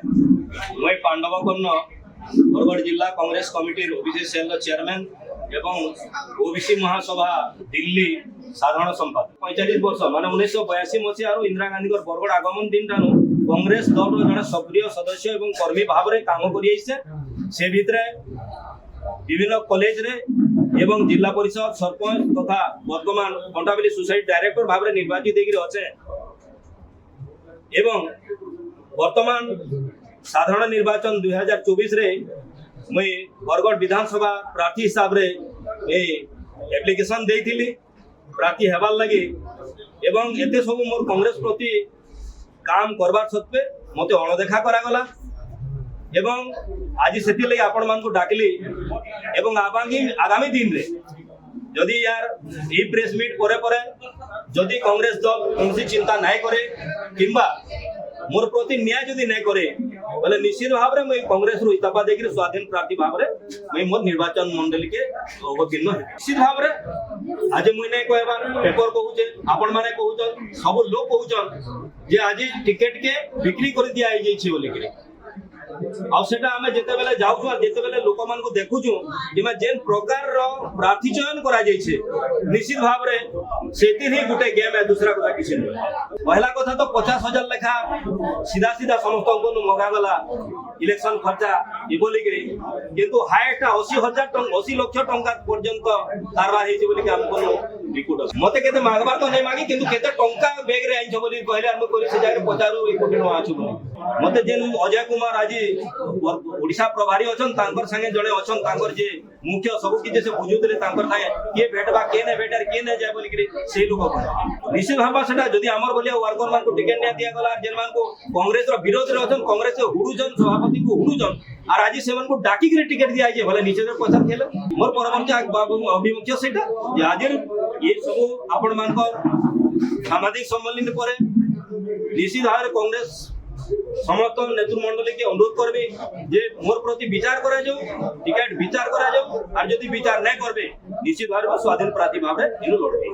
मैं पांडवकर्ण बरगढ़ जिला Congress committee OBC cell chairman एवं ओबीसी महासभा दिल्ली साधारण संपादक 45 वर्ष माने 1982 मसीह इंदिरा गांधी बरगढ़ आगमन दिन ठानु कांग्रेस दल जड़े सक्रिय सदस्य एवं कर्मी भाव में काम कर भितर विभिन्न कॉलेज रे एवं जिला परिषद सरपंच तथा वर्तमान घंटाबिली सोसाइटी डायरेक्टर भाव में निर्वाचित होते एवं वर्तमान साधारण निर्वाचन 2024 रे मुई बरगढ़ विधानसभा प्रार्थी हिसाब रे एप्लिकेशन देइथिली प्रार्थी हेबार लगी एवं एते सब मोर कांग्रेस प्रति काम करबार सत्वे मते अणदेखा करागला एवं आज से आपण मान को डाकली एवं आगामी दिन रे जदि यार ई प्रेस मीट परे परे जदि कांग्रेस दल कौन चिंता नहीं करे किंबा मोर प्रति न्याय जदि नहीं करे बोले निश्चित भाव में मैं कांग्रेस रु इस्तीफा देकर स्वाधीन प्रार्थी भाव में मैं मोर निर्वाचन मंडली के अवतीर्ण है निश्चित भाव में आज मुई नहीं कहबा पेपर कहूचे आपण माने कहूचन सब लोग कहूचन जे आज टिकट के बिक्री कर दिया आई जाई छी बोली के आ सेटा हमें जेते बेले जाउछु और जेते बेले लोक मान को देखुछु जेमा जेन प्रकार रो प्रार्थी चयन करा जाई छे निश्चित भाव रे सेति ही गुटे गेम है दूसरा को किछ नहीं पहला कथा तो 50,000 लेखा सीधा सीधा समस्त को मगा गला इलेक्शन खर्चा ई बोली के किंतु हाईएस्ट 80,000 टंका 80 लाख टंका पर्यंत कारबार हेछि बोली के हमको रिपोर्ट मते केते मागबार तो नहीं मागी किंतु केते टंका बैग रे आइ छ बोली कहले हम करि से जाके 50 कोटी नो आछु बोली मते जेन अजय कुमार आज ओडिशा प्रभारी अछन तांकर संगे जड़े अछन तांकर जे मुख्य सब कि से बुझुतले तांकर थाए के भेटबा के ने भेटर के ने जाय बोली के से लोक निश्चित भाबा सेटा जदी हमर बोलिया वर्कर मान को टिकट ने दिया गला जेन मान को कांग्रेस रो विरोध रे अछन कांग्रेस के हुडुजन सभापति को हुडुजन और आज से मन को डाकी के टिकट दिया जे भले नीचे रे पछर खेले मोर परवर्ती अभिमुख्य सेटा जे आज ये सब आपण मान को सामाजिक सम्मेलन परे निश्चित भाव कांग्रेस समस्त नेतृमंडली के अनुरोध करबे जे मोर प्रति विचार करा जाओ टिकट विचार करा जाओ और जदि विचार नहीं करबे निश्चित भाव स्वाधीन प्रार्थी भाव में लड़बे।